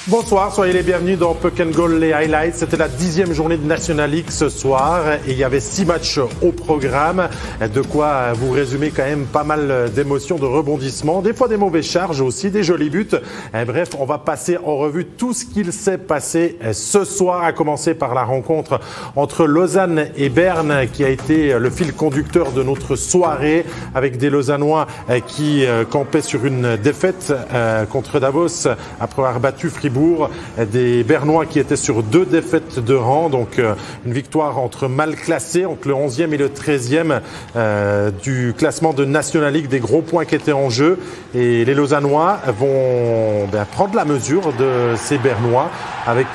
Bonsoir, soyez les bienvenus dans Puck and Goal, les highlights. C'était la 10e journée de National League ce soir et il y avait 6 matchs au programme. De quoi vous résumer quand même pas mal d'émotions, de rebondissements, des fois des mauvaises charges aussi, des jolis buts. Bref, on va passer en revue tout ce qu'il s'est passé ce soir, à commencer par la rencontre entre Lausanne et Berne qui a été le fil conducteur de notre soirée, avec des Lausannois qui campaient sur une défaite contre Davos après avoir battu Fribourg. Des Bernois qui étaient sur 2 défaites de rang, donc une victoire entre mal classés, entre le 11e et le 13e du classement de National League, des gros points qui étaient en jeu. Et les Lausannois vont prendre la mesure de ces Bernois avec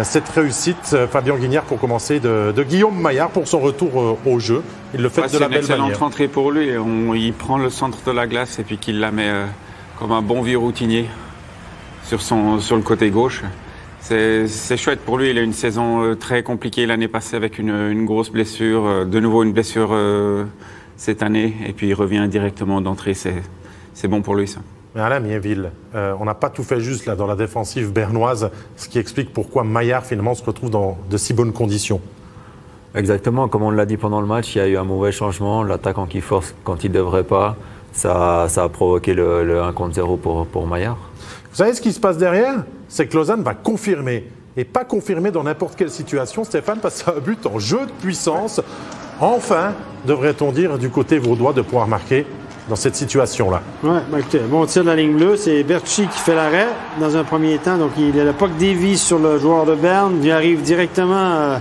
cette réussite. Fabien Guignard pour commencer de Guillaume Maillard pour son retour au jeu. Il le fait de la belle manière. C'est une excellente rentrée pour lui. Il prend le centre de la glace et puis qu'il la met comme un bon vieux routinier sur le côté gauche. C'est chouette pour lui. Il a une saison très compliquée l'année passée avec une grosse blessure. De nouveau une blessure cette année. Et puis il revient directement d'entrée. C'est bon pour lui, ça. Mais Alain Miéville, on n'a pas tout fait juste là dans la défensive bernoise, ce qui explique pourquoi Maillard finalement se retrouve dans de si bonnes conditions. Exactement, comme on l'a dit pendant le match, il y a eu un mauvais changement. L'attaquant qui force quand il ne devrait pas, ça a provoqué le 1 contre 0 pour Maillard. Vous savez ce qui se passe derrière? C'est que Lausanne va confirmer. Et pas confirmer dans n'importe quelle situation, Stéphane, parce que c'est un but en jeu de puissance. Enfin, devrait-on dire, du côté vaudois, de pouvoir marquer dans cette situation-là. Oui, écoutez, bon tir de la ligne bleue, c'est Berchi qui fait l'arrêt dans un premier temps. Donc, il a le puck dévie sur le joueur de Berne. Il arrive directement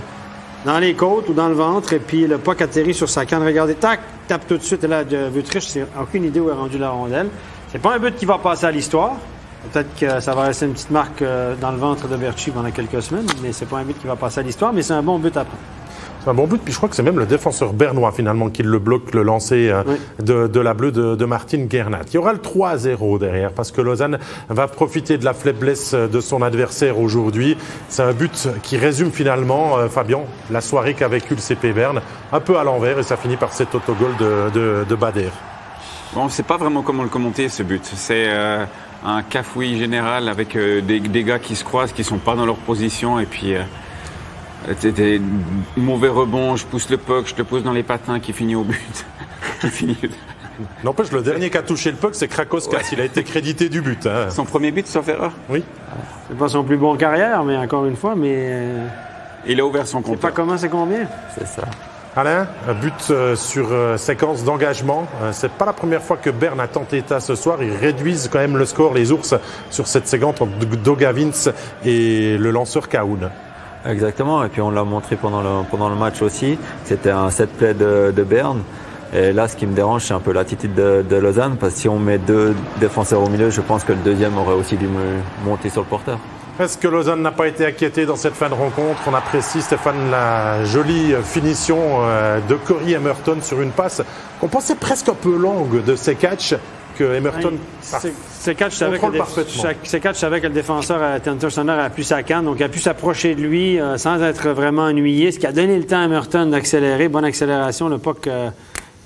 dans les côtes ou dans le ventre. Et puis, le puck atterrit sur sa canne. Regardez, tac, tape tout de suite. Et là, Vutriche, c'est aucune idée où est rendue la rondelle. C'est pas un but qui va passer à l'histoire. Peut-être que ça va rester une petite marque dans le ventre de Berchi pendant quelques semaines, mais c'est pas un but qui va passer à l'histoire, mais c'est un bon but à prendre. C'est un bon but, puis je crois que c'est même le défenseur bernois finalement qui le bloque, le lancer de la bleue de Martin Gernat. Il y aura le 3-0 derrière parce que Lausanne va profiter de la faiblesse de son adversaire aujourd'hui. C'est un but qui résume finalement, Fabien, la soirée qu'a vécu le CP Berne, un peu à l'envers, et ça finit par cet autogol de Bader. Bon, on ne sait pas vraiment comment le commenter, ce but. C'est un cafouillis général avec des gars qui se croisent, qui ne sont pas dans leur position. Et puis, des mauvais rebonds, je pousse le puck, je le pousse dans les patins, qui finit au but. N'empêche, le dernier qui a touché le puck, c'est Krakowskas. Ouais. Il a été crédité du but. Hein. Son premier but, sauf erreur. Oui. C'est pas son plus bon carrière, mais encore une fois, il a ouvert son compte. C'est pas comment, c'est combien? C'est ça. Alain, un but sur séquence d'engagement. C'est pas la première fois que Berne a tenté ça ce soir. Ils réduisent quand même le score, les Ours, sur cette séquence entre Dogavins et le lanceur Kaoun. Exactement, et puis on l'a montré pendant le match aussi. C'était un set play de Berne. Et là, ce qui me dérange, c'est un peu l'attitude de Lausanne, parce que si on met 2 défenseurs au milieu, je pense que le deuxième aurait aussi dû monter sur le porteur. Est-ce que Lausanne n'a pas été inquiété dans cette fin de rencontre? On apprécie, Stéphane, la jolie finition de Corey Emerton sur une passe qu'on pensait presque un peu longue de Sekac, que Emerton Sekac savait que le défenseur Tentersoner a pu sa canne, donc il a pu s'approcher de lui sans être vraiment ennuyé, ce qui a donné le temps à Emerton d'accélérer. Bonne accélération, le puck,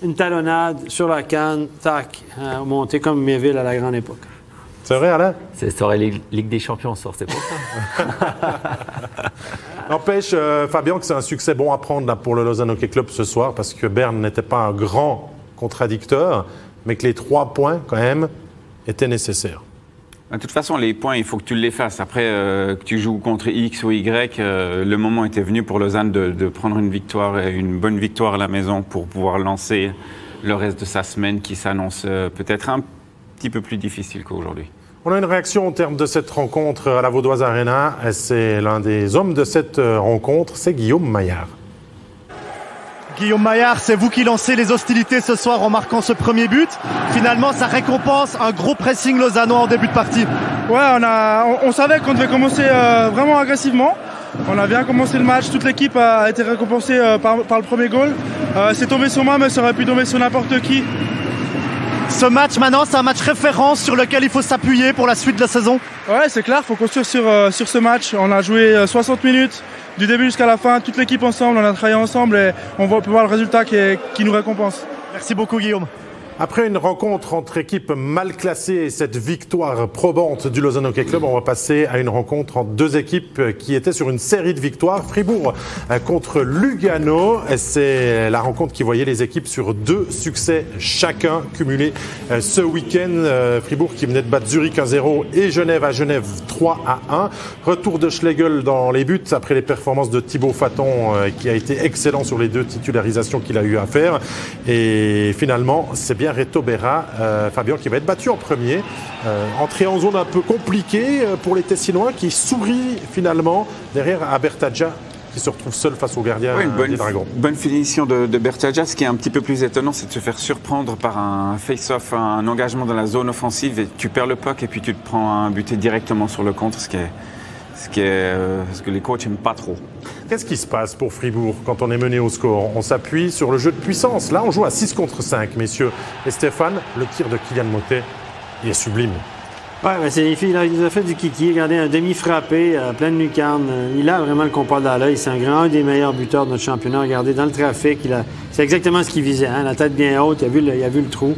une talonnade sur la canne, tac, monté comme Méville à la grande époque. C'est vrai, Alain? C'est Ligue des Champions, c'est pour ça. N'empêche, Fabien, que c'est un succès bon à prendre là, pour le Lausanne Hockey Club ce soir, parce que Berne n'était pas un grand contradicteur, mais que les 3 points, quand même, étaient nécessaires. De toute façon, les points, il faut que tu les fasses. Après, que tu joues contre X ou Y, le moment était venu pour Lausanne de prendre une victoire, une bonne victoire à la maison pour pouvoir lancer le reste de sa semaine qui s'annonce peut-être un petit peu plus difficile qu'aujourd'hui. On a une réaction au terme de cette rencontre à la Vaudoise Arena. C'est l'un des hommes de cette rencontre, c'est Guillaume Maillard. Guillaume Maillard, c'est vous qui lancez les hostilités ce soir en marquant ce premier but. Finalement, ça récompense un gros pressing lausannois en début de partie. Ouais, on savait qu'on devait commencer vraiment agressivement. On a bien commencé le match, toute l'équipe a été récompensée par le premier goal. C'est tombé sur moi, mais ça aurait pu tomber sur n'importe qui. Ce match maintenant, c'est un match référence sur lequel il faut s'appuyer pour la suite de la saison. Ouais, c'est clair, il faut construire sur ce match. On a joué 60 minutes, du début jusqu'à la fin, toute l'équipe ensemble, on a travaillé ensemble et on peut voir le résultat qui nous récompense. Merci beaucoup Guillaume. Après une rencontre entre équipes mal classées et cette victoire probante du Lausanne Hockey Club, on va passer à une rencontre entre deux équipes qui étaient sur une série de victoires. Fribourg contre Lugano. C'est la rencontre qui voyait les équipes sur 2 succès chacun cumulés ce week-end. Fribourg qui venait de battre Zurich 1-0 et Genève à Genève 3-1. Retour de Schlegel dans les buts après les performances de Thibaut Fatton qui a été excellent sur les 2 titularisations qu'il a eu à faire. Et finalement, c'est bien Reto Berra, Fabien, qui va être battu en premier. Entrée en zone un peu compliquée pour les Tessinois qui sourit finalement derrière à Bertadja qui se retrouve seul face au gardien des Dragons. Bonne finition de Bertadja. Ce qui est un petit peu plus étonnant, c'est de se faire surprendre par un face-off, un engagement dans la zone offensive et tu perds le puck et puis tu te prends un buté directement sur le contre, ce que les coachs n'aiment pas trop. Qu'est-ce qui se passe pour Fribourg quand on est mené au score? On s'appuie sur le jeu de puissance. Là, on joue à 6 contre 5, messieurs. Et Stéphane, le tir de Kylian Motet, il est sublime. Oui, il nous a fait du kiki. Regardez, un demi-frappé, plein de lucarne. Il a vraiment le compas dans l'œil. C'est un des meilleurs buteurs de notre championnat. Regardez, dans le trafic, c'est exactement ce qu'il visait. Hein? La tête bien haute, il a vu le trou.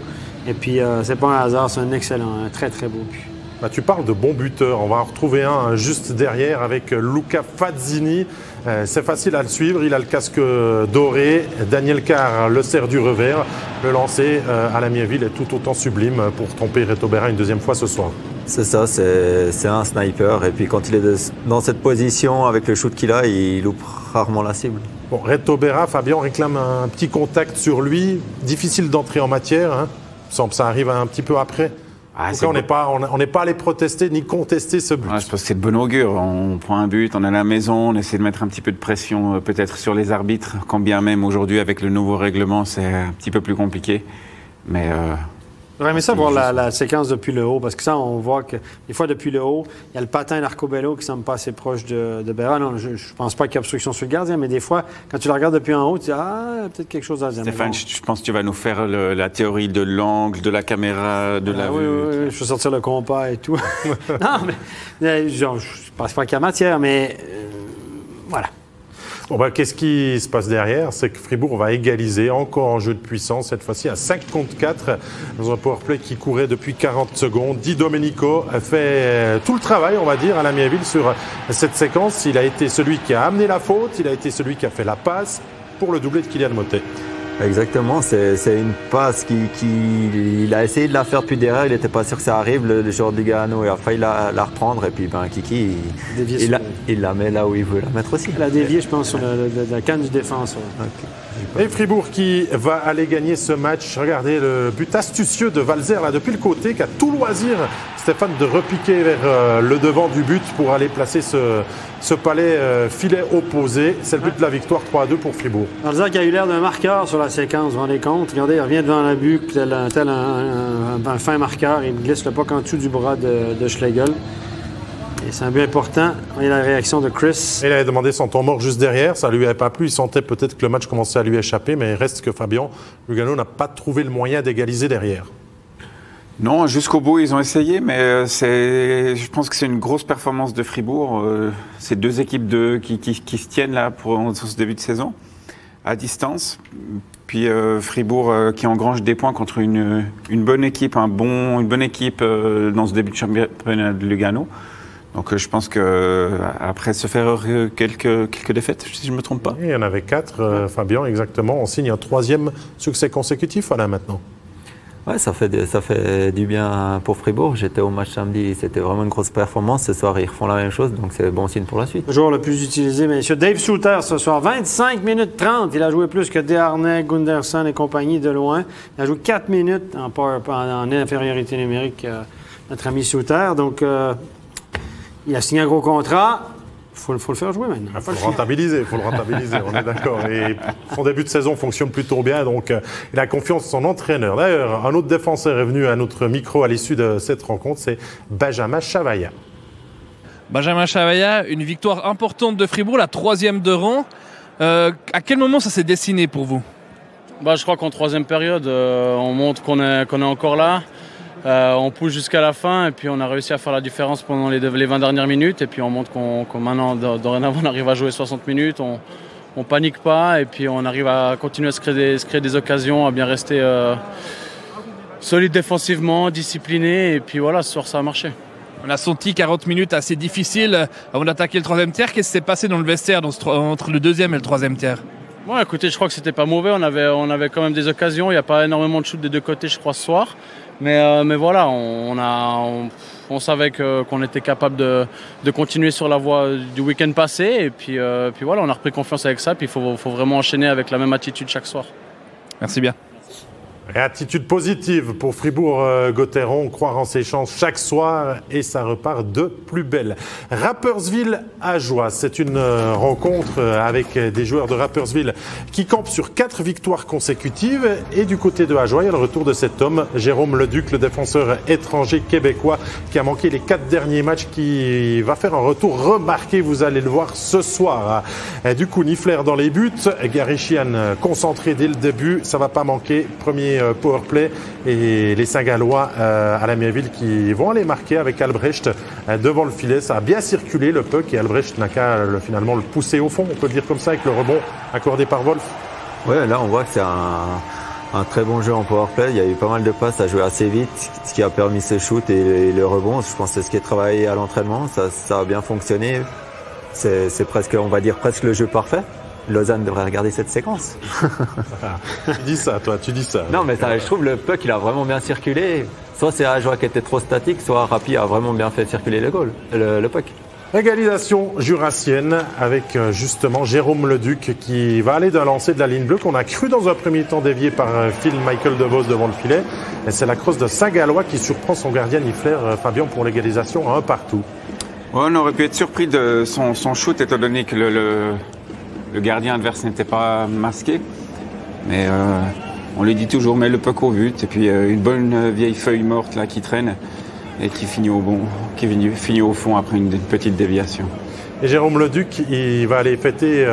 Et puis, c'est pas un hasard, c'est un excellent, un très, très beau but. Bah, tu parles de bons buteurs. On va en retrouver un juste derrière avec Luca Fazzini. C'est facile à le suivre. Il a le casque doré. Daniel Carr le sert du revers. Le lancer à la Mieville est tout autant sublime pour tromper Reto Berra une deuxième fois ce soir. C'est ça, c'est un sniper. Et puis quand il est dans cette position, avec le shoot qu'il a, il loupe rarement la cible. Bon, Reto Berra, Fabien réclame un petit contact sur lui. Difficile d'entrer en matière. Hein. Il semble que ça arrive un petit peu après. On n'est pas allé protester ni contester ce but. Je pense que c'est de bon augure. On prend un but, on est à la maison, on essaie de mettre un petit peu de pression peut-être sur les arbitres, quand bien même aujourd'hui avec le nouveau règlement c'est un petit peu plus compliqué. Mais j'aurais aimé ça voir la séquence depuis le haut, parce que ça, on voit que des fois depuis le haut, il y a le patin d'Arcobello qui semble pas assez proche de Berra. Non, je pense pas qu'il y ait obstruction sur le gardien, mais des fois, quand tu la regardes depuis en haut, tu dis peut-être quelque chose à dire. Stéphane, je pense que tu vas nous faire la théorie de l'angle, de la caméra, de la vue. Oui, je vais sortir le compas et tout. Non, mais je pense pas qu'il y a matière, mais voilà. Bon, qu'est-ce qui se passe derrière? C'est que Fribourg va égaliser encore en jeu de puissance, cette fois-ci à 5 contre 4, dans un powerplay qui courait depuis 40 secondes. Di Domenico a fait tout le travail, on va dire, à la Mieville sur cette séquence. Il a été celui qui a amené la faute, il a été celui qui a fait la passe pour le doublé de Kylian Motet. Exactement, c'est une passe il a essayé de la faire, puis derrière, il n'était pas sûr que ça arrive. Le joueur de Lugano, il a failli la reprendre, et puis Kiki, il la met là où il veut la mettre aussi. Il a dévié, je pense, sur la canne du défenseur. Okay. Et Fribourg qui va aller gagner ce match. Regardez le but astucieux de Valzer, là, depuis le côté, qui a tout loisir, Stéphane, de repiquer vers le devant du but pour aller placer ce palais filet opposé. C'est le but de la victoire 3-2 pour Fribourg. Valzer qui a eu l'air d'un marqueur sur la séquence, vous vous rendez compte? Regardez, il revient devant la but, tel un fin marqueur. Il glisse le puck en dessous du bras de Schlegel. Et c'est un but important. Voyez la réaction de Chris. Il avait demandé son temps mort juste derrière. Ça ne lui avait pas plu. Il sentait peut-être que le match commençait à lui échapper. Mais il reste que Fabien, Lugano n'a pas trouvé le moyen d'égaliser derrière. Non, jusqu'au bout, ils ont essayé. Mais je pense que c'est une grosse performance de Fribourg. C'est 2 équipes qui se tiennent là pour ce début de saison, à distance. Puis Fribourg qui engrange des points contre une bonne équipe, une bonne équipe dans ce début de championnat de Lugano. Donc je pense qu'après se faire quelques défaites, si je ne me trompe pas. Il y en avait 4, Fabien, exactement. On signe un 3e succès consécutif, voilà, maintenant. Ouais, ça fait du bien pour Fribourg. J'étais au match samedi, c'était vraiment une grosse performance. Ce soir, ils refont la même chose, donc c'est bon signe pour la suite. Le joueur le plus utilisé, messieurs, Dave Suter ce soir, 25 minutes 30. Il a joué plus que Desharnais, Gunderson et compagnie de loin. Il a joué 4 minutes en infériorité numérique, notre ami Suter. Donc, il a signé un gros contrat. Il faut le faire jouer maintenant. Il faut le rentabiliser, on est d'accord. Et son début de saison fonctionne plutôt bien, donc il a confiance en son entraîneur. D'ailleurs, un autre défenseur est venu à notre micro à l'issue de cette rencontre, c'est Benjamin Chavaya. Benjamin Chavaya, une victoire importante de Fribourg, la 3e de rang. À quel moment ça s'est dessiné pour vous? Je crois qu'en 3e période, on montre qu'on est encore là. On pousse jusqu'à la fin et puis on a réussi à faire la différence pendant les 20 dernières minutes et puis on montre qu'on maintenant, dorénavant, on arrive à jouer 60 minutes, on panique pas et puis on arrive à continuer à se créer des occasions, à bien rester solide défensivement, discipliné, et puis voilà, ce soir ça a marché. On a senti 40 minutes assez difficiles avant d'attaquer le troisième tiers. Qu'est-ce qui s'est passé dans le vestiaire entre le deuxième et le troisième tiers? Ouais, écoutez, je crois que c'était pas mauvais. On avait quand même des occasions. Il n'y a pas énormément de shoots des deux côtés, je crois, ce soir. Mais voilà, on savait qu'on était capable de continuer sur la voie du week-end passé. Et puis voilà, on a repris confiance avec ça. Puis il faut vraiment enchaîner avec la même attitude chaque soir. Merci bien. Attitude positive pour Fribourg-Gotteron, croire en ses chances chaque soir et ça repart de plus belle. Rapperswil-Ajoie, c'est une rencontre avec des joueurs de Rapperswil qui campent sur 4 victoires consécutives et du côté de Ajoie, il y a le retour de cet homme, Jérôme Leduc, le défenseur étranger québécois qui a manqué les 4 derniers matchs, qui va faire un retour remarqué, vous allez le voir ce soir. Du coup, Niffler dans les buts, Gary Sheehan concentré dès le début, ça va pas manquer, premier powerplay et les Saint-Gallois à la Mieville qui vont aller marquer avec Albrecht devant le filet. Ça a bien circulé le puck et Albrecht n'a qu'à finalement le pousser au fond, on peut le dire comme ça, avec le rebond accordé par Wolf. Ouais, là on voit que c'est un très bon jeu en powerplay. Il y a eu pas mal de passes à jouer assez vite, ce qui a permis ce shoot et le rebond. Je pense que c'est ce qui est travaillé à l'entraînement. Ça a bien fonctionné. C'est presque, on va dire, presque le jeu parfait. Lausanne devrait regarder cette séquence. Tu dis ça, toi, tu dis ça. Non, mais je trouve le puck, il a vraiment bien circulé. Soit c'est Ajoie qui était trop statique, soit Rapi a vraiment bien fait circuler le puck. Égalisation jurassienne avec justement Jérôme Leduc qui va aller d'un lancer de la ligne bleue qu'on a cru dans un premier temps dévié par Phil Michael DeVos devant le filet. Et c'est la crosse de Saint-Gallois qui surprend son gardien Niffler, Fabien, pour l'égalisation à 1 partout. Ouais, on aurait pu être surpris de son shoot étant donné que le gardien adverse n'était pas masqué. Mais on lui dit toujours, mets le puck au but. Et puis une bonne vieille feuille morte là qui traîne et qui finit au fond après une petite déviation. Et Jérôme Leduc, il va aller fêter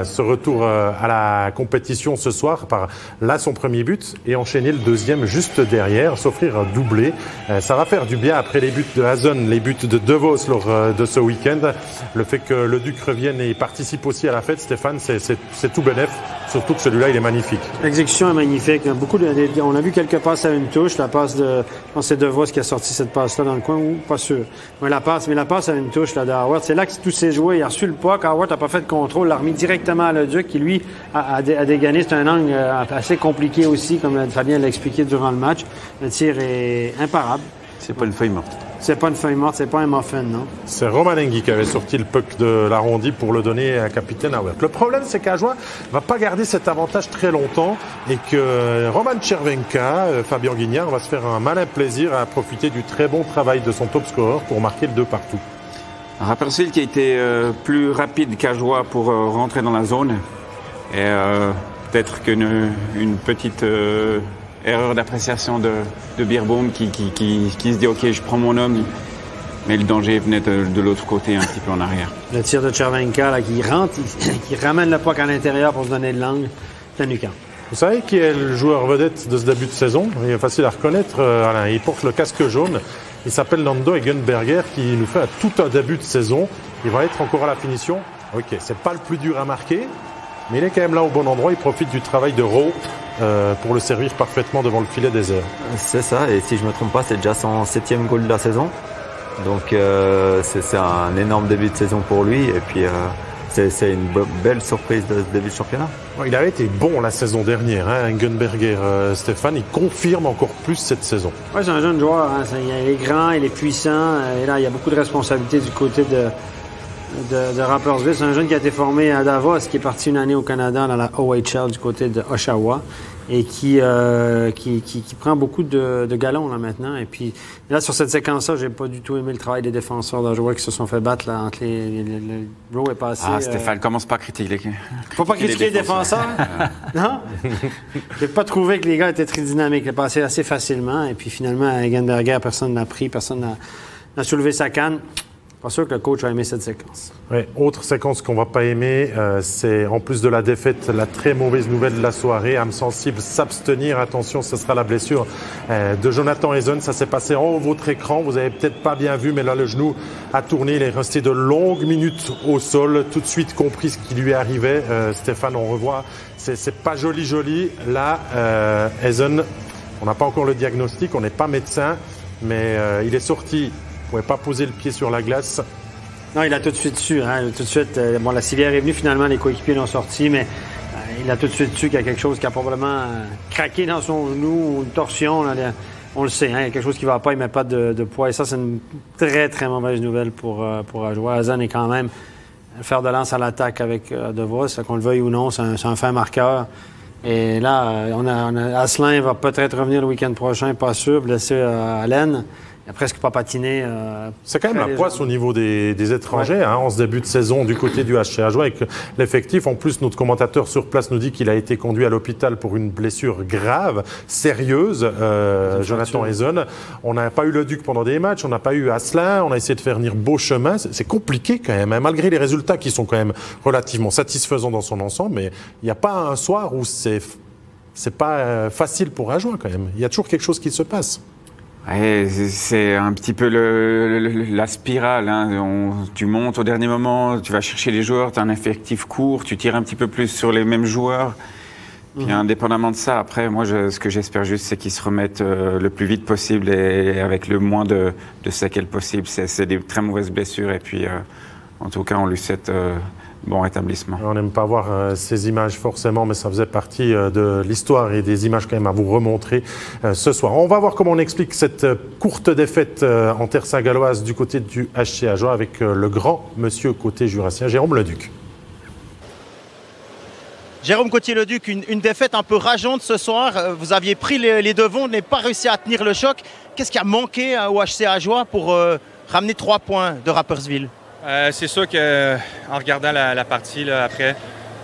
ce retour à la compétition ce soir par là son premier but et enchaîner le deuxième juste derrière, s'offrir un doublé. Ça va faire du bien après les buts de Hazen, les buts de DeVos lors de ce week-end. Le fait que Leduc revienne et participe aussi à la fête, Stéphane, c'est tout bénef. Surtout que celui-là, il est magnifique. L'exécution est magnifique. On a vu quelques passes à une touche. La passe je pense que c'est DeVos qui a sorti cette passe-là dans le coin, ou pas sûr. Mais la passe à une touche là, d'Howard, c'est là que tout s'est joué. Il a reçu le puck. Howard n'a pas fait de contrôle. L'a remis directement à Leduc qui, lui, a dégainé. C'est un angle assez compliqué aussi, comme Fabien l'a expliqué durant le match. Le tir est imparable. C'est pas une feuille morte. C'est pas une feuille morte, c'est pas un muffin, non? C'est Roman Engi qui avait sorti le puck de l'arrondi pour le donner à capitaine Howard. Le problème, c'est qu'Ajoie va pas garder cet avantage très longtemps et que Roman Chervenka, Fabien Guignard, va se faire un malin plaisir à profiter du très bon travail de son top scorer pour marquer le 2 partout. Rapperswil qui a été plus rapide qu'Ajoie pour rentrer dans la zone. Et peut-être qu'une petite erreur d'appréciation de Beerbohm qui se dit « Ok, je prends mon homme », mais le danger venait de l'autre côté, un petit peu en arrière. Le tir de Chervenka là, qui rentre, qui ramène le puck à l'intérieur pour se donner de l'angle, c'est Nukan. Vous savez qui est le joueur vedette de ce début de saison? Il est facile à reconnaître, Alain. Il porte le casque jaune. Il s'appelle Nando Egenberger qui nous fait tout un début de saison. Il va être encore à la finition. Ok, c'est pas le plus dur à marquer, mais il est quand même là au bon endroit. Il profite du travail de Rowe pour le servir parfaitement devant le filet des airs. C'est ça, et si je me trompe pas, c'est déjà son 7e goal de la saison. Donc c'est un énorme début de saison pour lui, et puis c'est une belle surprise de ce début de championnat. Il avait été bon la saison dernière, hein, Egenberger, Stéphane. Il confirme encore plus cette saison. Oui, c'est un jeune joueur. Hein, il est grand, il est puissant. Et là, il y a beaucoup de responsabilités du côté de Rapperswil. C'est un jeune qui a été formé à Davos, qui est parti une année au Canada dans la OHL du côté de Oshawa et qui prend beaucoup de galons là maintenant. Et puis là, sur cette séquence-là, j'ai pas du tout aimé le travail des défenseurs d'Oshawa qui se sont fait battre là, entre le Bro est passé. Ah, Stéphane, commence pas à critiquer. Faut pas critiquer les défenseurs. Non? J'ai pas trouvé que les gars étaient très dynamiques. Il est passé assez facilement. Et puis finalement, Egenberger, personne n'a pris, personne n'a soulevé sa canne. Pas sûr que le coach a aimé cette séquence. Oui, autre séquence qu'on va pas aimer, c'est en plus de la défaite, la très mauvaise nouvelle de la soirée. Âme sensible, s'abstenir. Attention, ce sera la blessure de Jonathan Hazen. Ça s'est passé en haut de votre écran. Vous avez peut-être pas bien vu, mais là, le genou a tourné. Il est resté de longues minutes au sol. Tout de suite compris ce qui lui arrivait. Stéphane, on revoit. C'est pas joli. Là, Hazen On n'a pas encore le diagnostic, on n'est pas médecin, mais il est sorti. Il ne pouvait pas poser le pied sur la glace. Non, il a tout de suite su. Hein, tout de suite, bon, la civière est venue, finalement, les coéquipiers l'ont sorti, mais il a tout de suite su qu'il y a quelque chose qui a probablement craqué dans son genou ou une torsion. Là, on le sait, hein, il y a quelque chose qui ne va pas, il ne met pas de poids. Et ça, c'est une très, très mauvaise nouvelle pour Ajoie. Hazen est quand même le fer de lance à l'attaque avec De Vos. Qu'on le veuille ou non, c'est un fin marqueur. Et là, Asselin va peut-être revenir le week-end prochain, pas sûr, blessé à Laine. Il n'a presque pas patiné. C'est quand même la poisse au niveau des étrangers, hein, en ce début de saison du côté du HC Ajoie avec l'effectif. En plus, notre commentateur sur place nous dit qu'il a été conduit à l'hôpital pour une blessure grave, sérieuse, Jonathan Hazen. On n'a pas eu le Duc pendant des matchs, on n'a pas eu Asselin, on a essayé de faire venir Beauchemin. C'est compliqué quand même, hein, malgré les résultats qui sont quand même relativement satisfaisants dans son ensemble. Mais il n'y a pas un soir où c'est pas facile pour Ajoie quand même. Il y a toujours quelque chose qui se passe. Ouais, c'est un petit peu la spirale. Hein. Tu montes au dernier moment, tu vas chercher les joueurs, tu as un effectif court, tu tires un petit peu plus sur les mêmes joueurs. Puis indépendamment de ça, après, moi, ce que j'espère juste, c'est qu'ils se remettent le plus vite possible et avec le moins de séquelles possible. C'est des très mauvaises blessures et puis, en tout cas, on lui souhaite bon rétablissement. On n'aime pas voir ces images forcément, mais ça faisait partie de l'histoire et des images quand même à vous remontrer ce soir. On va voir comment on explique cette courte défaite en terre saint-galloise du côté du HC Ajoie avec le grand monsieur côté jurassien, Jérôme Leduc. Jérôme Gauthier-Leduc, une défaite un peu rageante ce soir. Vous aviez pris les devants, vous n'avez pas réussi à tenir le choc. Qu'est-ce qui a manqué au HC Ajoie pour ramener 3 points de Rapperswil? C'est sûr qu'en regardant la partie là, après,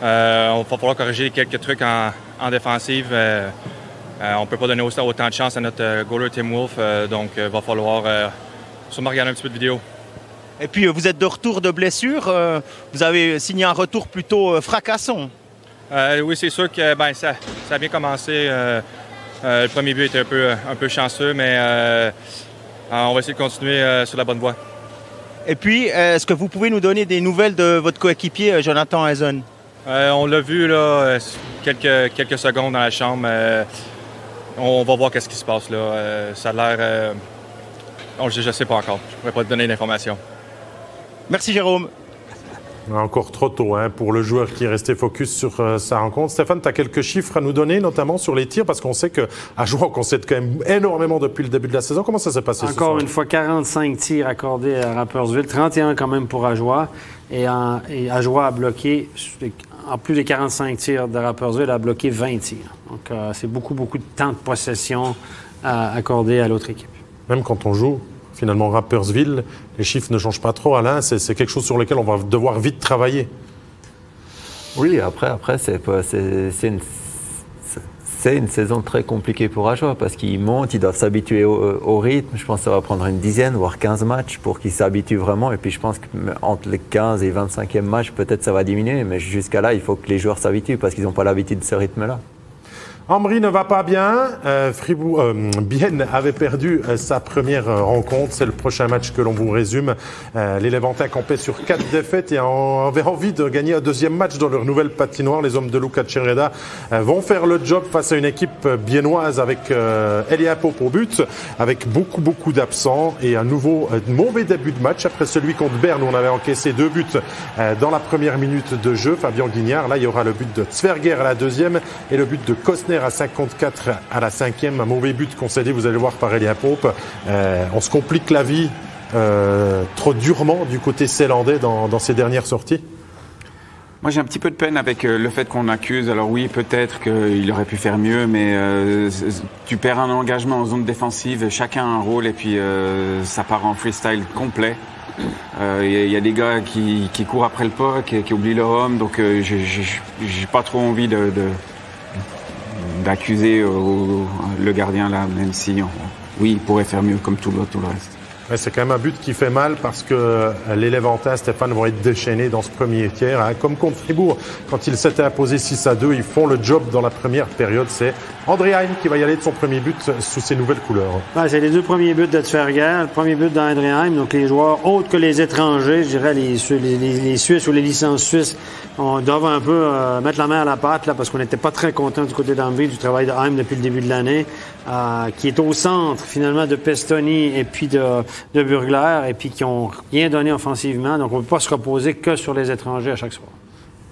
on va falloir corriger quelques trucs en défensive. On ne peut pas donner autant de chance à notre goaler Tim Wolf, donc il va falloir sûrement regarder un petit peu de vidéo. Et puis vous êtes de retour de blessure, vous avez signé un retour plutôt fracassant. Oui, c'est sûr que ça a bien commencé. Le premier but était un peu chanceux, mais on va essayer de continuer sur la bonne voie. Et puis, est-ce que vous pouvez nous donner des nouvelles de votre coéquipier Jonathan Hazen? On l'a vu là, quelques secondes dans la chambre. On va voir qu'est-ce qui se passe là. Ça a l'air... je ne sais pas encore. Je ne pourrais pas te donner l'information. Merci Jérôme. Encore trop tôt hein, pour le joueur qui est resté focus sur sa rencontre. Stéphane, tu as quelques chiffres à nous donner, notamment sur les tirs, parce qu'on sait qu'à Ajoie, on concède quand même énormément depuis le début de la saison. Comment ça s'est passé ce soir? Encore une fois, 45 tirs accordés à Rapperswil, 31 quand même pour Ajoie. Et Ajoie a bloqué, en plus des 45 tirs de Rapperswil, a bloqué 20 tirs. Donc c'est beaucoup de temps de possession accordé à l'autre équipe. Même quand on joue finalement Rapperswil, les chiffres ne changent pas trop, Alain. C'est quelque chose sur lequel on va devoir vite travailler. Oui, après c'est une saison très compliquée pour Ajoie parce qu'ils montent, ils doivent s'habituer au rythme. Je pense que ça va prendre une dizaine, voire 15 matchs pour qu'ils s'habituent vraiment. Et puis je pense qu'entre les 15 et 25e match, peut-être ça va diminuer. Mais jusqu'à là, il faut que les joueurs s'habituent parce qu'ils n'ont pas l'habitude de ce rythme-là. Ambry ne va pas bien. Bienne avait perdu sa première rencontre. C'est le prochain match que l'on vous résume. Les Léventins campaient sur 4 défaites et avaient envie de gagner un deuxième match dans leur nouvelle patinoire. Les hommes de Luca Cereda vont faire le job face à une équipe biennoise avec Elia Pope au but, avec beaucoup d'absents et un mauvais début de match. Après celui contre Berne où on avait encaissé 2 buts dans la première minute de jeu. Fabien Guignard, là il y aura le but de Zwerger à la deuxième et le but de Costner à 54 à la 5e, un mauvais but concédé, vous allez voir, par Elia Pope. On se complique la vie trop durement du côté zélandais dans ces dernières sorties. Moi, j'ai un petit peu de peine avec le fait qu'on accuse. Alors oui, peut-être qu'il aurait pu faire mieux, mais tu perds un engagement en zone défensive, chacun a un rôle et puis ça part en freestyle complet. Il y a des gars qui courent après le puck, qui oublient leur homme, donc j'ai pas trop envie d'accuser le gardien là, même si oui, il pourrait faire mieux comme tout le reste. Ouais, c'est quand même un but qui fait mal parce que les Léventins, Stéphane, vont être déchaînés dans ce premier tiers. Hein. Comme contre Fribourg, quand ils s'étaient imposés 6-2, ils font le job dans la première période. C'est André Heim qui va y aller de son premier but sous ses nouvelles couleurs. Ouais, c'est les 2 premiers buts de Zwerger, le premier but d'André Heim. Donc les joueurs autres que les étrangers, je dirais les Suisses ou les licences suisses, on doit un peu mettre la main à la pâte là, parce qu'on n'était pas très content du côté d'Ambry du travail de Heim depuis le début de l'année. qui est au centre finalement de Pestoni et puis de Burgler, et puis qui ont rien donné offensivement. Donc on ne peut pas se reposer que sur les étrangers à chaque soir.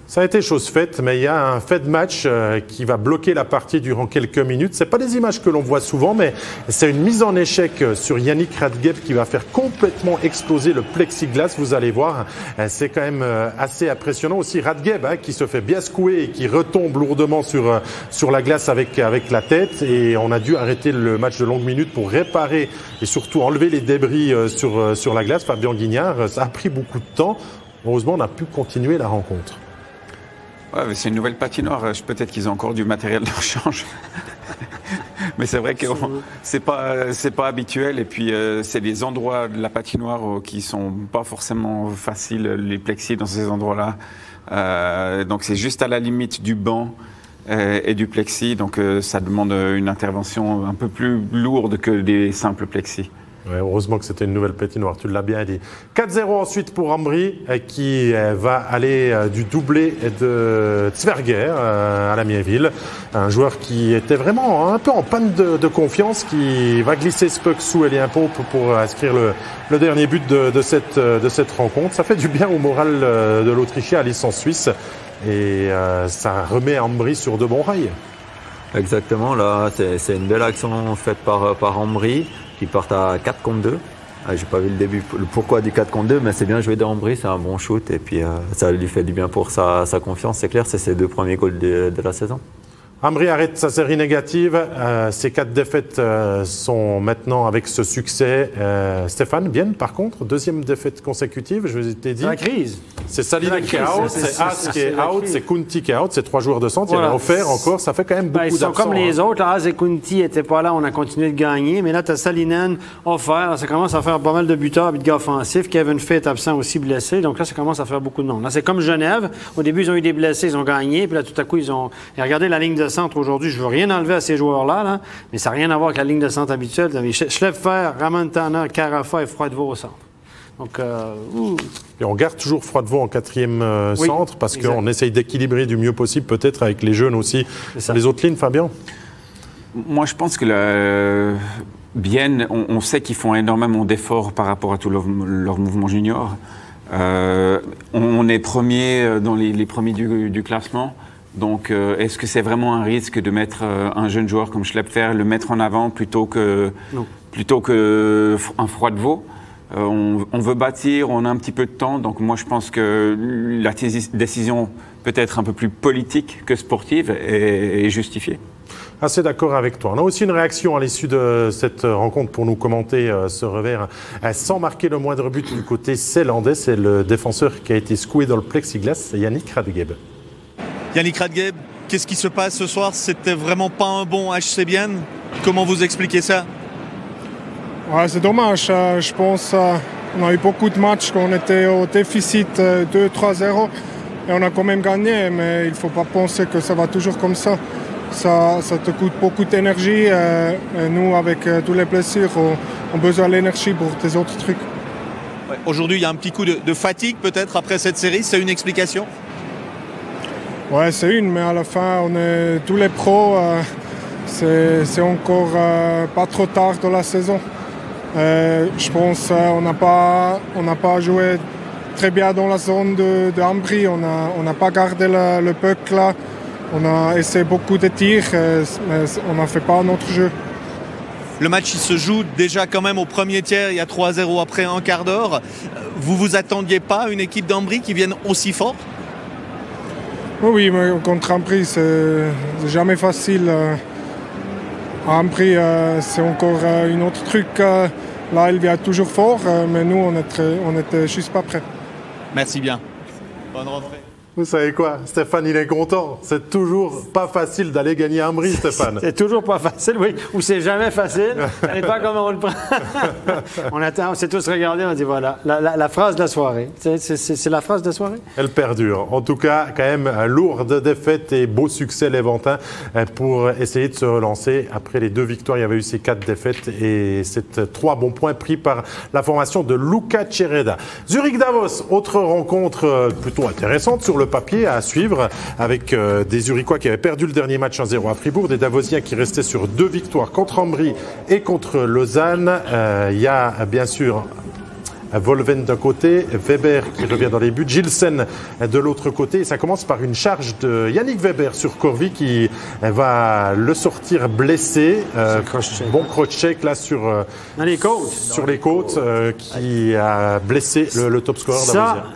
Ça a été chose faite, mais il y a un fait de match qui va bloquer la partie durant quelques minutes. C'est pas des images que l'on voit souvent, mais c'est une mise en échec sur Yannick Radgeb qui va faire complètement exploser le plexiglas. Vous allez voir, c'est quand même assez impressionnant. Aussi Radgeb qui se fait bien secouer et qui retombe lourdement sur la glace avec la tête. Et on a dû arrêter le match de longue minute pour réparer et surtout enlever les débris sur la glace. Fabien Guignard, ça a pris beaucoup de temps. Heureusement, on a pu continuer la rencontre. Ouais, c'est une nouvelle patinoire. Peut-être qu'ils ont encore du matériel de rechange. Mais c'est vrai que c'est pas habituel. Et puis, c'est des endroits de la patinoire qui sont pas forcément faciles, les plexis dans ces endroits-là. Donc, c'est juste à la limite du banc et du plexi. Donc, ça demande une intervention un peu plus lourde que des simples plexis. Ouais, heureusement que c'était une nouvelle patinoire, tu l'as bien dit. 4-0 ensuite pour Ambry qui va aller du doublé de Zwerger à la Miéville. Un joueur qui était vraiment un peu en panne de confiance, qui va glisser ce puck sous Elien Pope pour inscrire le dernier but de cette rencontre. Ça fait du bien au moral de l'Autrichien à licence suisse et ça remet Ambry sur de bons rails. Exactement, là c'est une belle action faite par Ambry. Qui partent à 4 contre 2. J'ai pas vu le début, le pourquoi du 4 contre 2, mais c'est bien joué d'Ambry, c'est un bon shoot et puis ça lui fait du bien pour sa confiance, c'est clair, c'est ses 2 premiers goals de la saison. Ambry arrête sa série négative. Ses 4 défaites sont maintenant avec ce succès. Stéphane, bien par contre, 2e défaite consécutive, je vous ai dit. La crise. C'est Salinen qui est out, c'est Haas qui est out, c'est Kunti qui est out, c'est 3 joueurs de centre. Voilà. Il a offert encore, ça fait quand même beaucoup d'absents. Ils sont comme les autres, Haas et Kunti n'étaient pas là, on a continué de gagner. Mais là, tu as Salinen offert, ça commence à faire pas mal de buteurs et de gars offensifs. Kevin Fay est absent aussi, blessé. Donc là, ça commence à faire beaucoup de monde. Là, c'est comme Genève. Au début, ils ont eu des blessés, ils ont gagné. Puis là, tout à coup, ils ont regardé la ligne de centre aujourd'hui. Je ne veux rien enlever à ces joueurs-là, mais ça n'a rien à voir avec la ligne de centre habituelle. Schleffer, Ramontana, Carafa et Froidevaux au centre. Donc, et on garde toujours Froidevaux en 4e centre parce qu'on essaye d'équilibrer du mieux possible, peut-être avec les jeunes aussi. Les autres lignes, Fabien? Moi, je pense que Bienne, on sait qu'ils font énormément d'efforts par rapport à tout leur mouvement junior. On est premier dans les premiers du classement. Donc, est-ce que c'est vraiment un risque de mettre un jeune joueur comme Schlepfer, le mettre en avant plutôt qu'un Froidevaux? On veut bâtir, on a un petit peu de temps. Donc, moi, je pense que la décision peut être un peu plus politique que sportive et justifiée. Assez d'accord avec toi. On a aussi une réaction à l'issue de cette rencontre pour nous commenter ce revers sans marquer le moindre but du côté zélandais. C'est le défenseur qui a été secoué dans le plexiglas, c'est Yannick Radgeb. Yannick Radgeb, qu'est-ce qui se passe ce soir? C'était vraiment pas un bon HC Bienne. Comment vous expliquez ça? Ouais, c'est dommage. Je pense qu'on a eu beaucoup de matchs qu'on était au déficit 2-3-0 et on a quand même gagné, mais il ne faut pas penser que ça va toujours comme ça. Ça te coûte beaucoup d'énergie. Nous, avec tous les blessures, on a besoin d'énergie pour des autres trucs. Ouais, aujourd'hui, il y a un petit coup de fatigue peut-être après cette série. C'est une explication? Ouais, c'est une, mais à la fin, on est tous les pros. C'est encore pas trop tard dans la saison. Je pense qu'on n'a pas joué très bien dans la zone de Ambry. On n'a pas gardé le puck là. On a essayé beaucoup de tirs, mais on n'a fait pas notre jeu. Le match il se joue déjà quand même au premier tiers. Il y a 3-0 après un quart d'heure. Vous attendiez pas à une équipe d'Ambry qui vienne aussi fort? Oui, mais contre Ambry, c'est jamais facile. Ambry, c'est encore un autre truc. Là, il vient toujours fort, mais nous, on était juste pas prêts. Merci bien. Bonne rentrée. Vous savez quoi, Stéphane, il est content. C'est toujours pas facile d'aller gagner Ambry, Stéphane. C'est toujours pas facile, oui. Ou c'est jamais facile. Ça dépend comment on le prend. On s'est tous regardés, on dit voilà, la phrase de la soirée. C'est la phrase de la soirée? Elle perdure. En tout cas, quand même, lourde défaite et beau succès léventin pour essayer de se relancer. Après les 2 victoires, il y avait eu ces 4 défaites et c'est 3 bons points pris par la formation de Luca Cereda. Zurich-Davos, autre rencontre plutôt intéressante sur le le papier à suivre avec des Zurichois qui avaient perdu le dernier match 1-0 à Fribourg, des Davosiens qui restaient sur 2 victoires contre Ambry et contre Lausanne. Il y a bien sûr Volven d'un côté, Weber qui revient dans les buts, Gilsen de l'autre côté. Et ça commence par une charge de Yannick Weber sur Corvi qui va le sortir blessé. Bon cross-check là sur les côtes, sur les côtes qui a blessé le top scorer.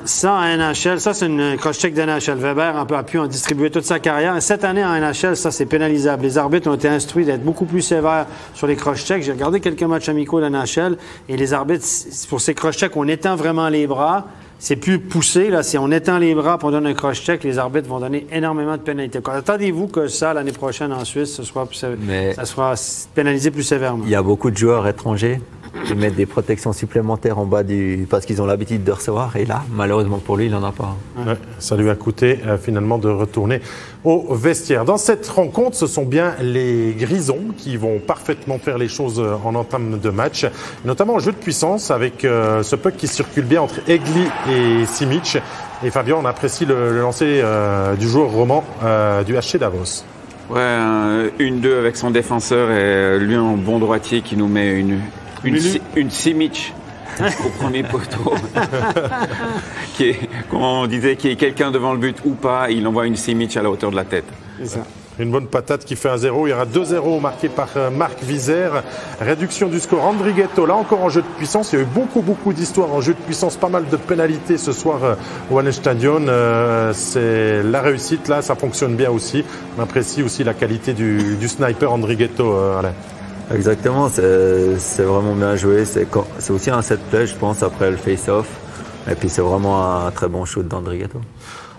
Ça en NHL, ça c'est une cross-check de NHL. Weber a pu en distribuer toute sa carrière. Et cette année en NHL, ça c'est pénalisable. Les arbitres ont été instruits d'être beaucoup plus sévères sur les cross-checks. J'ai regardé quelques matchs amicaux de NHL et les arbitres, pour ces cross-checks, on étend vraiment les bras, c'est plus poussé. Là, si on étend les bras pour donner un cross-check, les arbitres vont donner énormément de pénalités. Attendez-vous que ça, l'année prochaine en Suisse, ça sera pénalisé plus sévèrement. Il y a beaucoup de joueurs étrangers qui mettent des protections supplémentaires en bas parce qu'ils ont l'habitude de recevoir. Et là, malheureusement pour lui, il n'en a pas. Ouais, ça lui a coûté finalement de retourner au vestiaire. Dans cette rencontre, ce sont bien les Grisons qui vont parfaitement faire les choses en entame de match, notamment en jeu de puissance avec ce puck qui circule bien entre Egli et Simic. Et Fabien, on apprécie le lancer du joueur roman du HC Davos. Ouais, 1-2 avec son défenseur et lui en bon droitier qui nous met une Simic au premier poteau. Comme on disait, qui est quelqu'un devant le but ou pas, il envoie une Simic à la hauteur de la tête. C'est ça. Une bonne patate qui fait 1-0. Il y aura 2-0 marqués par Marc Vizère. Réduction du score. Andrighetto, là encore en jeu de puissance. Il y a eu beaucoup d'histoires en jeu de puissance. Pas mal de pénalités ce soir au Wannestadion. C'est la réussite là, ça fonctionne bien aussi. On apprécie aussi la qualité du sniper Andrighetto, Alain. Exactement, c'est vraiment bien joué. C'est aussi un set play, je pense, après le face-off. Et puis c'est vraiment un très bon shoot d'Andrighetto.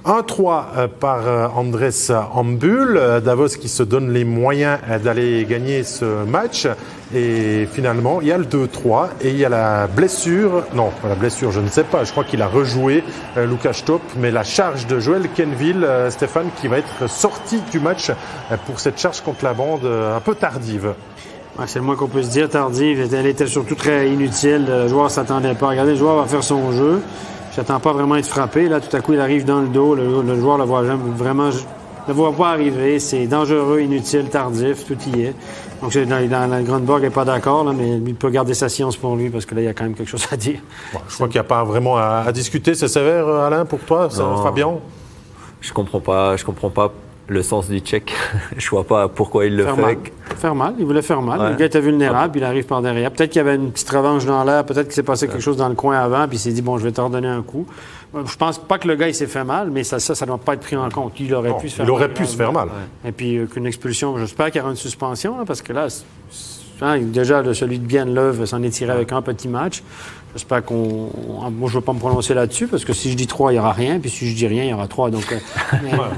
1-3 par Andrés Ambul. Davos qui se donne les moyens d'aller gagner ce match. Et finalement, il y a le 2-3 et il y a la blessure. Non, la blessure, je ne sais pas. Je crois qu'il a rejoué Lucas Top. Mais la charge de Joel Kenville, Stéphane, qui va être sorti du match pour cette charge contre la bande un peu tardive. Ouais, c'est le moins qu'on peut se dire, tardive. Elle était surtout très inutile. Le joueur ne s'attendait pas. Regardez, le joueur va faire son jeu. Je n'attends pas vraiment être frappé. Là, tout à coup, il arrive dans le dos. Le joueur ne le voit pas arriver. C'est dangereux, inutile, tardif. Tout y est. Donc, la Grunborg n'est pas d'accord, là, mais il peut garder sa science pour lui parce que là, il y a quand même quelque chose à dire. Bon, je crois qu'il n'y a pas vraiment à discuter. C'est sévère, Alain, pour toi, Fabien? Je comprends pas le sens du check. Je vois pas pourquoi il le fait. Faire mal, il voulait faire mal. Ouais. Le gars était vulnérable, il arrive par derrière. Peut-être qu'il y avait une petite revanche dans l'air, peut-être qu'il s'est passé quelque chose dans le coin avant, puis il s'est dit, bon, je vais te redonner un coup. Je pense pas que le gars, il s'est fait mal, mais ça ne doit pas être pris en compte. Il aurait pu se faire mal. Il aurait pu se faire mal. Et puis, qu'une expulsion, j'espère qu'il y aura une suspension, là, parce que là, déjà, celui de Bienleuve s'en est tiré avec un petit match. J'espère moi, je ne veux pas me prononcer là-dessus, parce que si je dis 3, il n'y aura rien, puis si je dis rien, il y aura 3. Donc,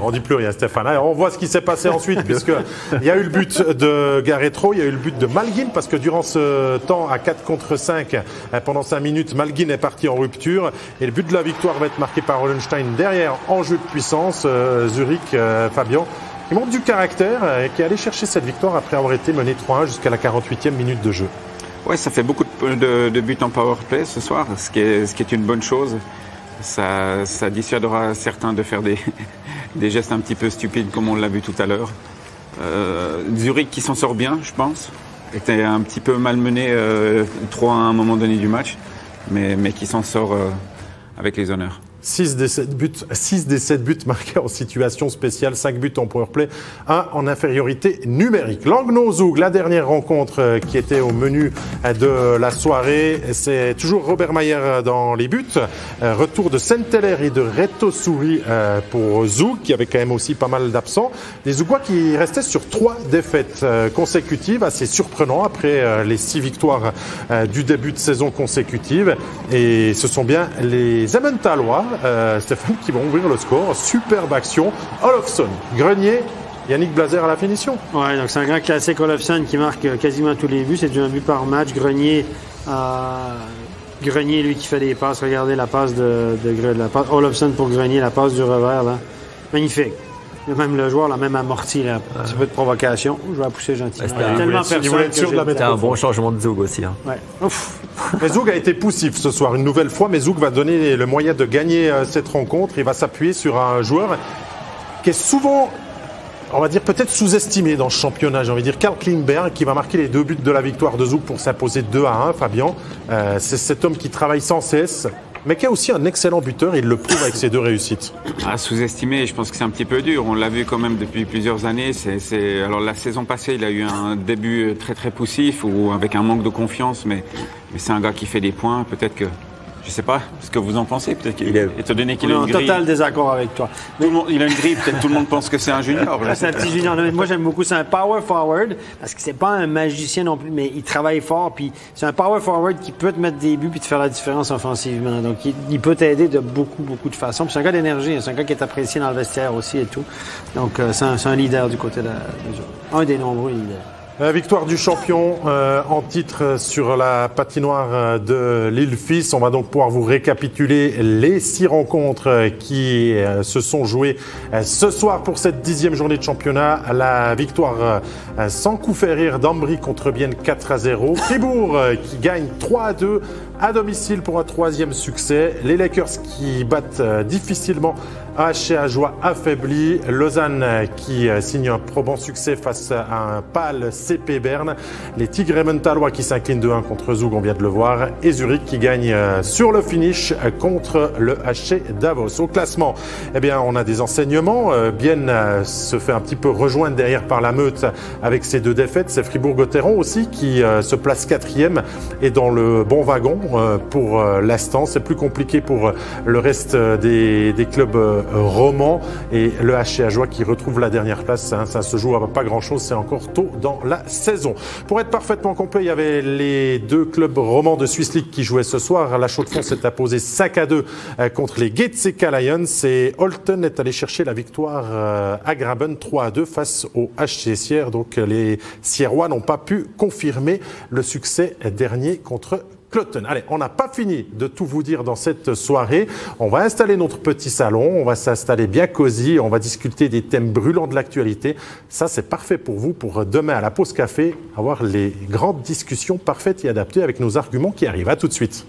on ne dit plus rien, Stéphane. Allez, on voit ce qui s'est passé ensuite, puisqu'il y a eu le but de Garetro, il y a eu le but de Malguin, parce que durant ce temps, à 4 contre 5, pendant 5 minutes, Malguin est parti en rupture. Et le but de la victoire va être marqué par Hollenstein derrière, en jeu de puissance. Zurich, Fabien, qui montre du caractère et qui est allé chercher cette victoire après avoir été mené 3-1 jusqu'à la 48e minute de jeu. Ouais, ça fait beaucoup de buts en power play ce soir, ce qui est une bonne chose. Ça dissuadera certains de faire des gestes un petit peu stupides comme on l'a vu tout à l'heure. Zurich qui s'en sort bien, je pense. Était un petit peu malmené 3 à un moment donné du match, mais qui s'en sort avec les honneurs. 6 des 7 buts marqués en situation spéciale, 5 buts en powerplay, 1 en infériorité numérique. Langnau-Zug, la dernière rencontre qui était au menu de la soirée, c'est toujours Robert Mayer dans les buts. Retour de Saint-Heller et de Reto Souri pour Zug, qui avait quand même aussi pas mal d'absents. Les Zugois qui restaient sur 3 défaites consécutives, assez surprenant après les 6 victoires du début de saison consécutive. Et ce sont bien les Emmentaler, Stéphane, qui vont ouvrir le score. Superbe action. Olofsson, Grenier, Yannick Blaser à la finition. Ouais, donc c'est un grand classique. Olofsson qui marque quasiment tous les buts. C'est un but par match. Grenier, lui, qui fait des passes. Regardez la passe Olofsson pour Grenier, la passe du revers, là. Magnifique. Même le joueur l'a même amorti, là, un petit peu de provocation. Je vais la pousser gentiment. Il voulait être sûr de la mettre. C'était un bon changement de Zug aussi. Hein. Ouais. Ouf. Mais Zug a été poussif ce soir, une nouvelle fois, mais Zug va donner le moyen de gagner cette rencontre. Il va s'appuyer sur un joueur qui est souvent, on va dire, peut-être sous-estimé dans ce championnat. J'ai envie de dire Carl Klingberg, qui va marquer les 2 buts de la victoire de Zug pour s'imposer 2-1, Fabien. C'est cet homme qui travaille sans cesse, mais qui est aussi un excellent buteur. Il le prouve avec ses 2 réussites. Sous-estimé, je pense que c'est un petit peu dur. On l'a vu quand même depuis plusieurs années. Alors la saison passée, il a eu un début très très poussif ou avec un manque de confiance, mais c'est un gars qui fait des points. Peut-être que, je sais pas ce que vous en pensez. Peut-être qu'il est, étant donné qu'il a une grille. En total désaccord avec toi. Il a une grille. Peut-être tout le monde pense que c'est un junior. C'est un petit junior. Moi, j'aime beaucoup. C'est un power forward parce que c'est pas un magicien non plus, mais il travaille fort. Puis c'est un power forward qui peut te mettre des buts puis te faire la différence offensivement. Donc, il peut t'aider de beaucoup de façons. Puis c'est un gars d'énergie. C'est un gars qui est apprécié dans le vestiaire aussi et tout. Donc, c'est un leader du côté des autres. Un des nombreux leaders. Victoire du champion en titre sur la patinoire de l'Île-Fils. On va donc pouvoir vous récapituler les 6 rencontres qui se sont jouées ce soir pour cette 10e journée de championnat. La victoire sans coup fait rire d'Ambry contre Bienne 4-0. Fribourg qui gagne 3-2 à domicile pour un 3e succès. Les Lakers qui battent difficilement HC Ajoie affaibli. Lausanne qui signe un probant succès face à un pâle CP Berne. Les Tigres Emmentalois qui s'inclinent 2-1 contre Zug, on vient de le voir. Et Zurich qui gagne sur le finish contre le HC Davos. Au classement, eh bien, on a des enseignements. Bienne se fait un petit peu rejoindre derrière par la Meute avec ses 2 défaites. C'est Fribourg-Gotteron aussi qui se place 4e et dans le bon wagon pour l'instant. C'est plus compliqué pour le reste des clubs romans et le HC Ajoie qui retrouve la dernière place. Ça se joue à pas grand-chose, c'est encore tôt dans la saison. Pour être parfaitement complet, il y avait les 2 clubs romans de Swiss League qui jouaient ce soir. La Chaux-de-Fonds s'est imposée 5-2 contre les Getseka Lions et Holten est allé chercher la victoire à Graben 3-2 face au HC Sierre. Donc les Sierrois n'ont pas pu confirmer le succès dernier contre Cloton. Allez, on n'a pas fini de tout vous dire dans cette soirée. On va installer notre petit salon, on va s'installer bien cosy, on va discuter des thèmes brûlants de l'actualité. Ça, c'est parfait pour vous, pour demain à la pause café, avoir les grandes discussions parfaites et adaptées avec nos arguments qui arrivent. À tout de suite.